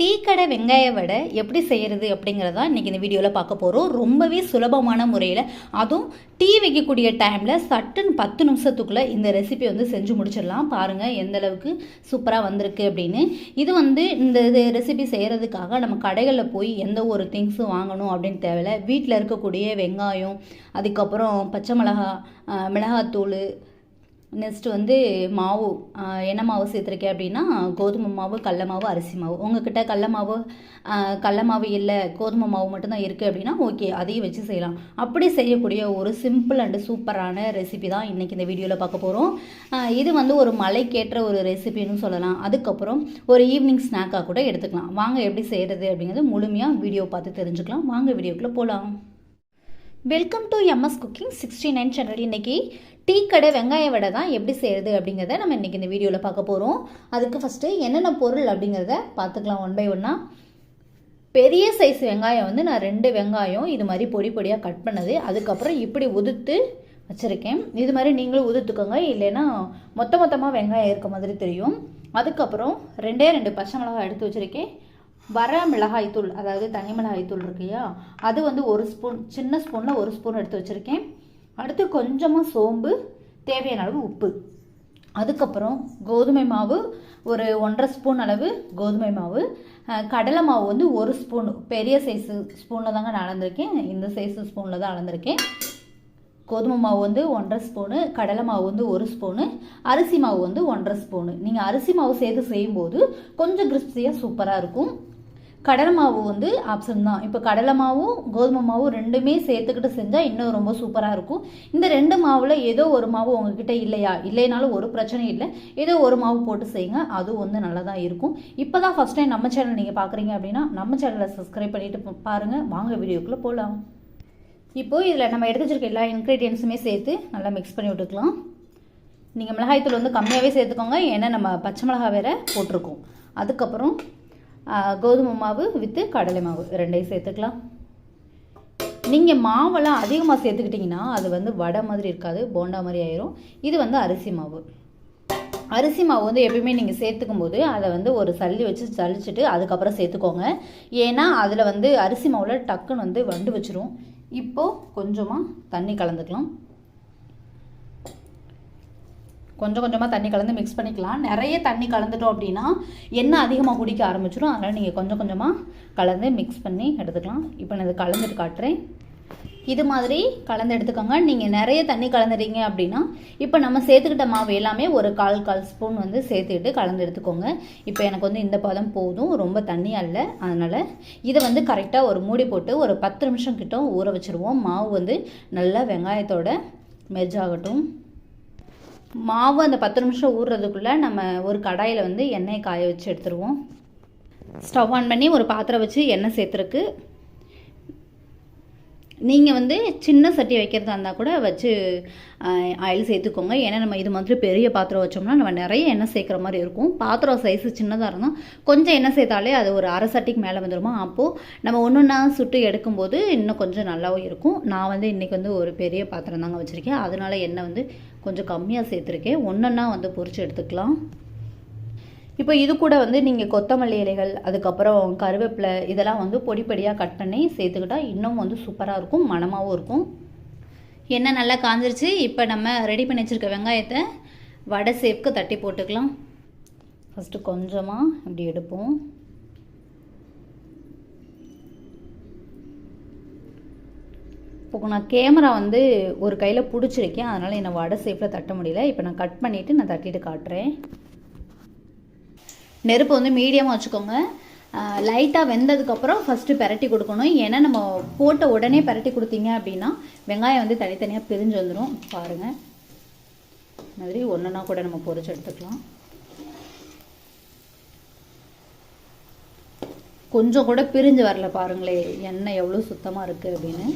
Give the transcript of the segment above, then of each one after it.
Tea கடை வெங்காய வடை எப்படி செய்கிறது அப்படிங்கிறதா இன்றைக்கி இந்த வீடியோவில் பார்க்க போகிறோம். ரொம்பவே சுலபமான முறையில், அதுவும் டீ வைக்கக்கூடிய டைமில் சட்டுன்னு 10 நிமிஷத்துக்குள்ளே இந்த ரெசிபி செஞ்சு முடிச்சிடலாம். பாருங்கள் எந்த அளவுக்கு சூப்பராக வந்திருக்கு அப்படின்னு. இந்த ரெசிபி செய்கிறதுக்காக நம்ம கடைகளில் போய் எந்த ஒரு திங்ஸும் வாங்கணும் அப்படின்னு தேவையில்லை. வீட்டில் இருக்கக்கூடிய வெங்காயம், அதுக்கப்புறம் பச்சை மிளகாத்தூள், நெக்ஸ்ட்டு மாவு, என்ன மாவு சேர்த்துருக்கேன் அப்படின்னா கோதுமை மாவு, கடல மாவு, அரிசி மாவு. உங்கள்கிட்ட கடல மாவு இல்லை, கோதுமை மாவு மட்டும்தான் இருக்குது அப்படின்னா ஓகே, அதையும் வச்சு செய்யலாம். அப்படி செய்யக்கூடிய ஒரு சிம்பிள் அண்டு சூப்பரான ரெசிபி தான் இன்றைக்கி இந்த வீடியோவில் பார்க்க போகிறோம். இது ஒரு மலைக்கேற்ற ஒரு ரெசிபின்னு சொல்லலாம். அதுக்கப்புறம் ஒரு ஈவினிங் ஸ்நாக்காக கூட எடுத்துக்கலாம். வாங்க எப்படி செய்கிறது அப்படிங்கிறது முழுமையாக வீடியோ பார்த்து தெரிஞ்சுக்கலாம். வாங்க வீடியோக்குள்ளே போகலாம். Welcome to MS cooking 69 channel. இன்றைக்கி டீ கடை வெங்காய வடை தான் எப்படி செய்கிறது அப்படிங்கிறத நம்ம இன்றைக்கி இந்த வீடியோவில் பார்க்க போகிறோம். அதுக்கு ஃபஸ்ட்டு என்னென்ன பொருள் அப்படிங்கிறத பார்த்துக்கலாம் ஒன் பை ஒன்னாக. பெரிய சைஸ் வெங்காயம் நான் 2 வெங்காயம் இது மாதிரி பொடி பொடியாக கட் பண்ணது. அதுக்கப்புறம் இப்படி உதுத்து வச்சுருக்கேன். இது மாதிரி நீங்களும் உதுத்துக்கோங்க, இல்லைன்னா மொத்தமாக வெங்காயம் இருக்க மாதிரி தெரியும். அதுக்கப்புறம் 2 பச்சை மிளகாய் எடுத்து வச்சுருக்கேன். வர மிளகாய்த்தூள், அதாவது தனி மிளகாய்த்தூள் இருக்குல்லையா, அது 1 ஸ்பூன், சின்ன ஸ்பூனில் 1 ஸ்பூன் எடுத்து வச்சுருக்கேன். அடுத்து கொஞ்சமாக சோம்பு, தேவையான அளவு உப்பு. அதுக்கப்புறம் கோதுமை மாவு ஒரு 1.5 ஸ்பூன் அளவு கோதுமை மாவு. கடலை மாவு 1 ஸ்பூன், பெரிய சைஸு ஸ்பூனில் தாங்க நான் அளந்திருக்கேன். இந்த சைஸு ஸ்பூனில் தான் அளந்திருக்கேன். கோதுமை மாவு 1.5 ஸ்பூனு, கடலை மாவு 1 ஸ்பூனு, அரிசி மாவு 1.5 ஸ்பூனு. நீங்கள் அரிசி மாவு சேர்த்து செய்யும்போது கொஞ்சம் கிறிஸ்பியாக சூப்பராக இருக்கும். கடலை மாவு ஆப்ஷன் தான். இப்போ கடலை மாவும் கோதுமை மாவும் ரெண்டுமே சேர்த்துக்கிட்டு செஞ்சால் இன்னும் ரொம்ப சூப்பராக இருக்கும். இந்த 2 மாவில் ஏதோ ஒரு மாவு உங்ககிட்ட இல்லைனாலும் ஒரு பிரச்சனை இல்லை, ஏதோ ஒரு மாவு போட்டு செய்யுங்க, அதுவும் நல்லா தான் இருக்கும். இப்போ தான் ஃபஸ்ட் டைம் நம்ம சேனல் நீங்கள் பார்க்குறீங்க அப்படின்னா நம்ம சேனலை சப்ஸ்கிரைப் பண்ணிவிட்டு பாருங்கள். வாங்க வீடியோக்குள்ளே போகலாம். இப்போது இதில் நம்ம எடுத்து வச்சுருக்க எல்லா இன்க்ரீடியன்ஸுமே சேர்த்து நல்லா மிக்ஸ் பண்ணி விட்டுக்கலாம். நீங்கள் மிளகாய்த்தூள் கம்மியாகவே சேர்த்துக்கோங்க, ஏன்னா நம்ம பச்சை மிளகாய் வேறு போட்டிருக்கோம். அதுக்கப்புறம் கோதுமை மாவு வித்து கடலை மாவு 2ஐயும் சேர்த்துக்கலாம். நீங்கள் மாவெல்லாம் அதிகமாக சேர்த்துக்கிட்டிங்கன்னா அது வடை மாதிரி இருக்காது, போண்டா மாதிரி ஆயிரும். இது அரிசி மாவு. அரிசி மாவு எப்பயுமே நீங்கள் சேர்த்துக்கும் போது அதை ஒரு சல்லி வச்சு சலிச்சுட்டு அதுக்கப்புறம் சேர்த்துக்கோங்க. ஏன்னா அதில் அரிசி மாவில் டக்குன்னு வண்டு வச்சிரும். இப்போது கொஞ்சமாக தண்ணி கலந்துக்கலாம். கொஞ்சமாக தண்ணி கலந்து மிக்ஸ் பண்ணிக்கலாம். நிறைய தண்ணி கலந்துட்டோம் அப்படின்னா எண்ணெய் அதிகமாக குடிக்க ஆரம்பிச்சிடும். அதனால் நீங்கள் கொஞ்சமாக கலந்து மிக்ஸ் பண்ணி எடுத்துக்கலாம். இப்போ நான் இதை கலந்துட்டு காட்டுறேன். இது மாதிரி கலந்து எடுத்துக்கோங்க. நீங்கள் நிறைய தண்ணி கலந்துறீங்க அப்படின்னா இப்போ நம்ம சேர்த்துக்கிட்ட மாவு எல்லாமே ஒரு கால் ஸ்பூன் சேர்த்துக்கிட்டு கலந்து எடுத்துக்கோங்க. இப்போ எனக்கு இந்த பதம் போதும், ரொம்ப தண்ணியாக இல்லை. அதனால் இதை கரெக்டாக ஒரு மூடி போட்டு ஒரு 10 நிமிஷம் கிட்ட ஊற வச்சுருவோம். மாவு நல்லா வெங்காயத்தோட மெர்ஜ் ஆகட்டும். மாவு அந்த 10 நிமிஷம் ஊறுறதுக்குள்ளே நம்ம ஒரு கடாயில் எண்ணெயை காய வச்சு எடுத்துருவோம். ஸ்டவ் ஆன் பண்ணி ஒரு பாத்திரம் வச்சு எண்ணெய் சேர்த்துருக்கு. நீங்கள் சின்ன சட்டி வைக்கிறதா இருந்தால் கூட வச்சு ஆயில் சேர்த்துக்கோங்க. ஏன்னா நம்ம இது மாதிரி பெரிய பாத்திரம் வச்சோம்னா நம்ம நிறைய எண்ணெய் சேர்க்குற மாதிரி இருக்கும். பாத்திரம் சைஸு சின்னதாக இருந்தால் கொஞ்சம் எண்ணெய் சேர்த்தாலே அது ஒரு அரை சட்டிக்கு மேலே வந்துடுமா. அப்போது நம்ம ஒன்றா சுட்டு எடுக்கும்போது இன்னும் கொஞ்சம் நல்லாவும் இருக்கும். நான் இன்றைக்கி ஒரு பெரிய பாத்திரம் தாங்க வச்சுருக்கேன். அதனால எண்ணெய் கொஞ்சம் கம்மியாக சேர்த்துருக்கேன். ஒன்றா பொரிச்சு எடுத்துக்கலாம். இப்போ இது கூட நீங்கள் கொத்தமல்லி இலைகள், அதுக்கப்புறம் கருவேப்பிலை இதெல்லாம் பொடி பொடியாக கட் பண்ணி சேர்த்துக்கிட்டால் இன்னும் சூப்பராக இருக்கும், மணமாகவும் இருக்கும். எண்ணெய் நல்லா காஞ்சிருச்சு. இப்போ நம்ம ரெடி பண்ணி வச்சுருக்க வெங்காயத்தை வடை சேப்க்கு தட்டி போட்டுக்கலாம். ஃபஸ்ட்டு கொஞ்சமாக இப்படி எடுப்போம். இப்போ நான் கேமரா ஒரு கையில் பிடிச்சிருக்கேன், அதனால் என்னை வடை சேப்பில் தட்ட முடியல. இப்போ நான் கட் பண்ணிவிட்டு நான் தட்டிட்டு காட்டுறேன். நெருப்பு மீடியமாக வச்சுக்கோங்க. லைட்டாக வெந்ததுக்கப்புறம் ஃபஸ்ட்டு பெரட்டி கொடுக்கணும். ஏன்னா நம்ம போட்ட உடனே பெரட்டி கொடுத்தீங்க அப்படின்னா வெங்காயம் தனித்தனியாக பிரிஞ்சு வந்துடும். பாருங்கள், மாதிரி ஒன்றுனா கூட நம்ம பொரிச்சு எடுத்துக்கலாம். கொஞ்சம் கூட பிரிஞ்சு வரல, பாருங்களே எண்ணெய் எவ்வளோ சுத்தமாக இருக்குது அப்படின்னு.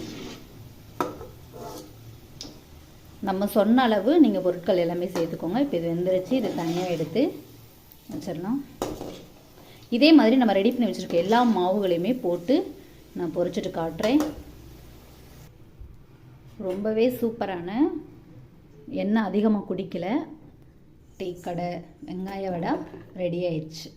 நம்ம சொன்ன அளவு நீங்கள் பொருட்கள் எல்லாமே சேர்த்துக்கோங்க. இப்போ இது வெந்துருச்சு, இது தனியாக எடுத்து வச்சிடலாம். இதே மாதிரி நம்ம ரெடி பண்ணி வச்சுருக்க எல்லா மாவுகளையுமே போட்டு நான் பொரிச்சிட்டு காட்டுறேன். ரொம்பவே சூப்பரான, எண்ணெய் அதிகமாக குடிக்கல டீ கடை வெங்காய வடை ரெடி ஆயிடுச்சு.